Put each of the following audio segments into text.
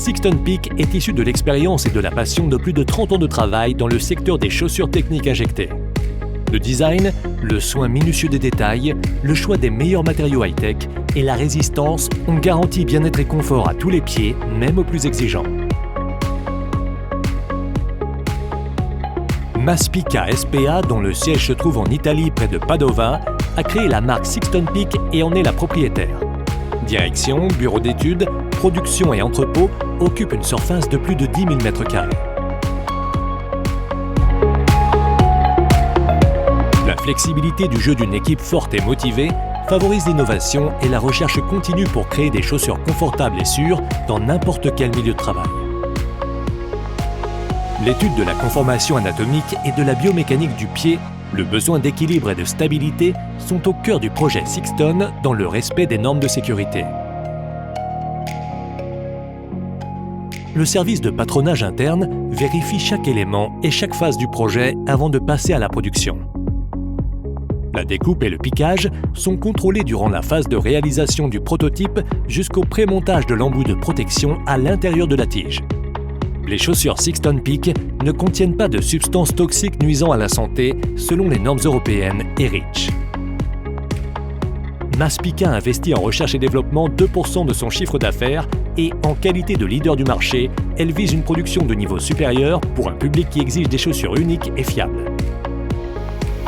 Sixton Peak est issu de l'expérience et de la passion de plus de 30 ans de travail dans le secteur des chaussures techniques injectées. Le design, le soin minutieux des détails, le choix des meilleurs matériaux high-tech et la résistance ont garanti bien-être et confort à tous les pieds, même aux plus exigeants. Maspica SPA, dont le siège se trouve en Italie près de Padova, a créé la marque Sixton Peak et en est la propriétaire. Direction, bureau d'études, production et entrepôt occupent une surface de plus de 10 000 m². La flexibilité du jeu d'une équipe forte et motivée favorise l'innovation et la recherche continue pour créer des chaussures confortables et sûres dans n'importe quel milieu de travail. L'étude de la conformation anatomique et de la biomécanique du pied, le besoin d'équilibre et de stabilité sont au cœur du projet Sixton dans le respect des normes de sécurité. Le service de patronage interne vérifie chaque élément et chaque phase du projet avant de passer à la production. La découpe et le piquage sont contrôlés durant la phase de réalisation du prototype jusqu'au pré-montage de l'embout de protection à l'intérieur de la tige. Les chaussures Sixton Peak ne contiennent pas de substances toxiques nuisant à la santé selon les normes européennes et REACH. Maspica investit en recherche et développement 2% de son chiffre d'affaires et, en qualité de leader du marché, elle vise une production de niveau supérieur pour un public qui exige des chaussures uniques et fiables.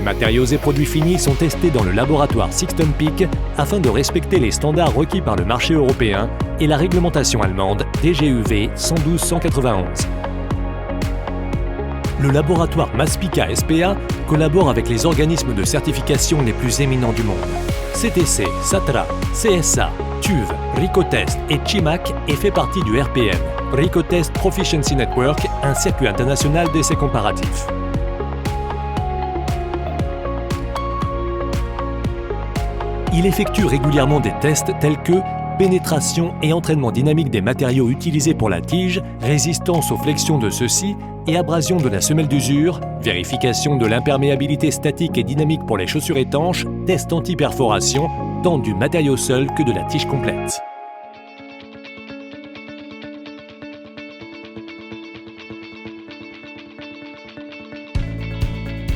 Matériaux et produits finis sont testés dans le laboratoire Sixton Peak afin de respecter les standards requis par le marché européen et la réglementation allemande DGUV 112-191. Le laboratoire Maspica SPA collabore avec les organismes de certification les plus éminents du monde. CTC, SATRA, CSA, TÜV, Ricotest et CIMAC et fait partie du RPN, Ricotest Proficiency Network, un circuit international d'essais comparatifs. Il effectue régulièrement des tests tels que pénétration et entraînement dynamique des matériaux utilisés pour la tige, résistance aux flexions de ceux-ci et abrasion de la semelle d'usure, vérification de l'imperméabilité statique et dynamique pour les chaussures étanches, test anti-perforation, tant du matériau seul que de la tige complète.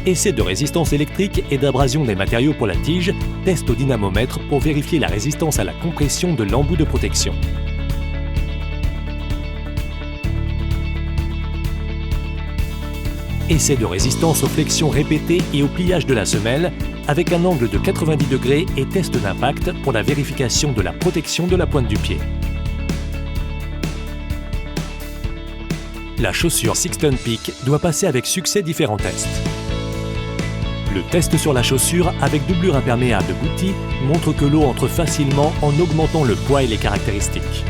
Essai de résistance électrique et d'abrasion des matériaux pour la tige, test au dynamomètre pour vérifier la résistance à la compression de l'embout de protection. Essai de résistance aux flexions répétées et au pliage de la semelle avec un angle de 90 degrés et test d'impact pour la vérification de la protection de la pointe du pied. La chaussure Sixton Peak doit passer avec succès différents tests. Le test sur la chaussure avec doublure imperméable Gucci montre que l'eau entre facilement en augmentant le poids et les caractéristiques.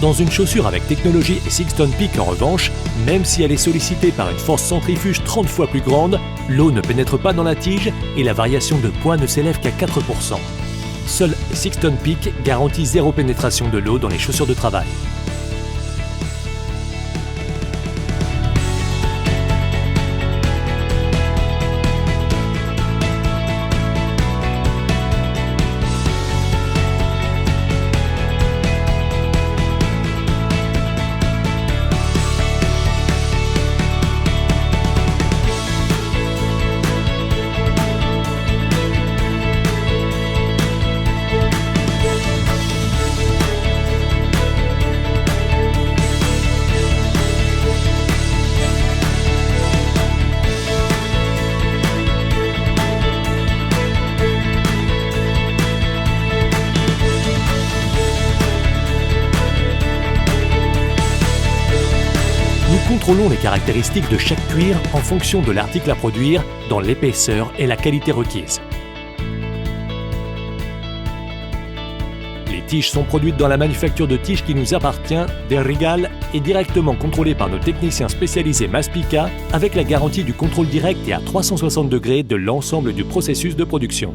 Dans une chaussure avec technologie Sixton Peak en revanche, même si elle est sollicitée par une force centrifuge 30 fois plus grande, l'eau ne pénètre pas dans la tige et la variation de poids ne s'élève qu'à 4%. Seul Sixton Peak garantit zéro pénétration de l'eau dans les chaussures de travail. Nous contrôlons les caractéristiques de chaque cuir en fonction de l'article à produire, dans l'épaisseur et la qualité requise. Les tiges sont produites dans la manufacture de tiges qui nous appartient, des Rigal, et directement contrôlées par nos techniciens spécialisés Maspica, avec la garantie du contrôle direct et à 360 degrés de l'ensemble du processus de production.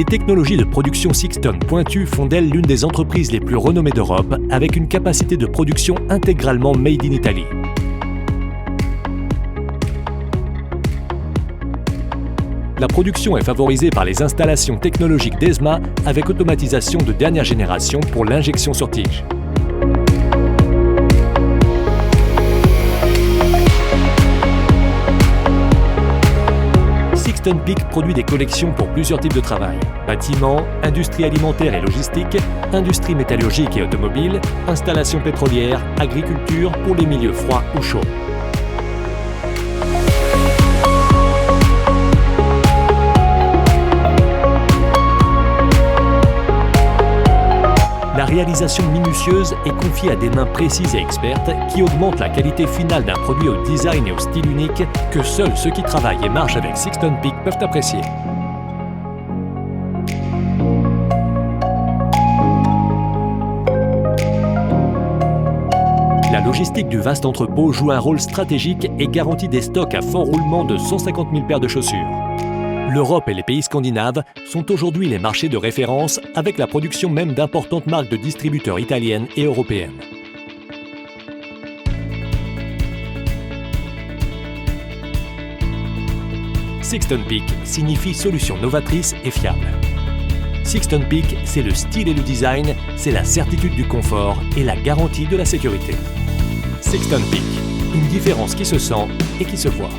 Les technologies de production Sixton pointues font d'elle l'une des entreprises les plus renommées d'Europe, avec une capacité de production intégralement made in Italy. La production est favorisée par les installations technologiques d'ESMA avec automatisation de dernière génération pour l'injection sur tige. Sixton Peak produit des collections pour plusieurs types de travail: bâtiments, industrie alimentaire et logistique, industrie métallurgique et automobile, installations pétrolières, agriculture pour les milieux froids ou chauds. La réalisation minutieuse est confiée à des mains précises et expertes qui augmentent la qualité finale d'un produit au design et au style unique que seuls ceux qui travaillent et marchent avec Sixton Peak peuvent apprécier. La logistique du vaste entrepôt joue un rôle stratégique et garantit des stocks à fort roulement de 150 000 paires de chaussures. L'Europe et les pays scandinaves sont aujourd'hui les marchés de référence avec la production même d'importantes marques de distributeurs italiennes et européennes. Sixton Peak signifie solution novatrice et fiable. Sixton Peak, c'est le style et le design, c'est la certitude du confort et la garantie de la sécurité. Sixton Peak, une différence qui se sent et qui se voit.